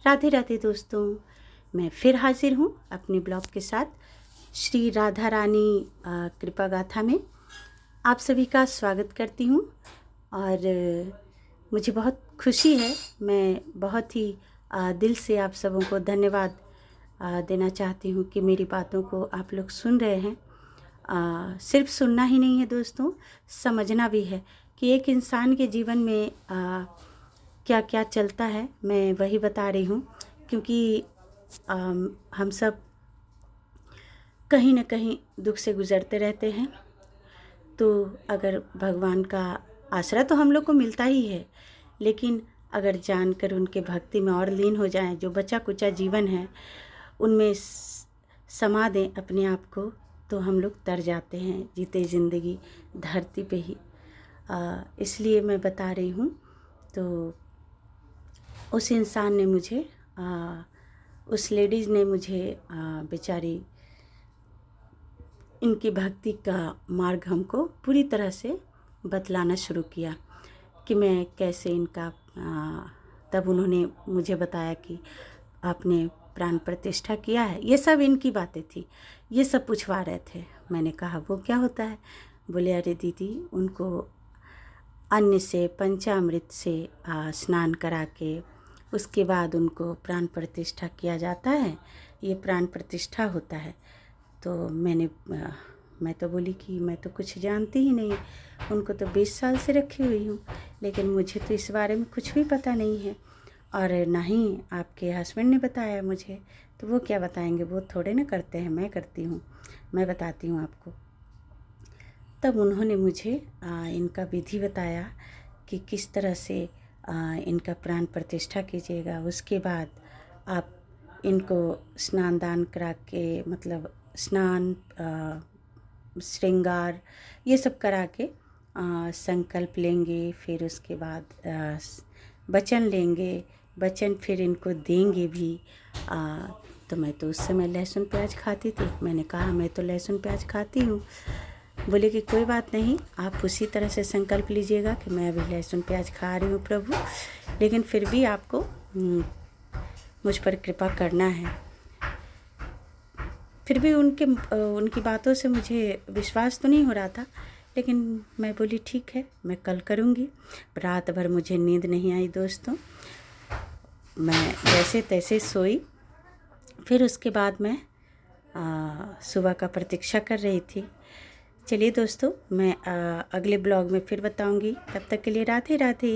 राधे राधे दोस्तों, मैं फिर हाजिर हूँ अपने ब्लॉग के साथ श्री राधा रानी कृपा गाथा में आप सभी का स्वागत करती हूँ। और मुझे बहुत खुशी है, मैं बहुत ही दिल से आप सबों को धन्यवाद देना चाहती हूँ कि मेरी बातों को आप लोग सुन रहे हैं। सिर्फ सुनना ही नहीं है दोस्तों, समझना भी है कि एक इंसान के जीवन में क्या क्या चलता है, मैं वही बता रही हूँ। क्योंकि हम सब कहीं न कहीं दुख से गुज़रते रहते हैं, तो अगर भगवान का आसरा तो हम लोग को मिलता ही है, लेकिन अगर जानकर उनके भक्ति में और लीन हो जाएं, जो बचा कुचा जीवन है उनमें समा दें अपने आप को, तो हम लोग तर जाते हैं जीते ज़िंदगी धरती पे ही। इसलिए मैं बता रही हूँ। तो उस इंसान ने मुझे उस लेडीज़ ने मुझे बेचारी इनकी भक्ति का मार्ग हमको पूरी तरह से बतलाना शुरू किया कि मैं कैसे इनका तब उन्होंने मुझे बताया कि आपने प्राण प्रतिष्ठा किया है। ये सब इनकी बातें थी, ये सब पूछवा रहे थे। मैंने कहा वो क्या होता है? बोले अरे दीदी, उनको अन्न से पंचामृत से स्नान करा के उसके बाद उनको प्राण प्रतिष्ठा किया जाता है, ये प्राण प्रतिष्ठा होता है। तो मैं तो बोली कि मैं तो कुछ जानती ही नहीं, उनको तो 20 साल से रखी हुई हूँ, लेकिन मुझे तो इस बारे में कुछ भी पता नहीं है, और ना ही आपके हस्बैंड ने बताया मुझे। तो वो क्या बताएंगे, वो थोड़े ना करते हैं, मैं करती हूँ, मैं बताती हूँ आपको। तब उन्होंने मुझे इनका विधि बताया कि किस तरह से इनका प्राण प्रतिष्ठा कीजिएगा। उसके बाद आप इनको स्नान दान करा के, मतलब स्नान श्रृंगार ये सब करा के संकल्प लेंगे। फिर उसके बाद वचन लेंगे, वचन फिर इनको देंगे भी। तो मैं तो उस समय लहसुन प्याज खाती थी। मैंने कहा मैं तो लहसुन प्याज खाती हूँ। बोले कि कोई बात नहीं, आप उसी तरह से संकल्प लीजिएगा कि मैं अभी लहसुन प्याज खा रही हूँ प्रभु, लेकिन फिर भी आपको मुझ पर कृपा करना है। फिर भी उनकी बातों से मुझे विश्वास तो नहीं हो रहा था, लेकिन मैं बोली ठीक है, मैं कल करूँगी। रात भर मुझे नींद नहीं आई दोस्तों, मैं जैसे तैसे सोई। फिर उसके बाद मैं सुबह का प्रतीक्षा कर रही थी। चलिए दोस्तों, मैं अगले ब्लॉग में फिर बताऊंगी। तब तक के लिए राधे राधे।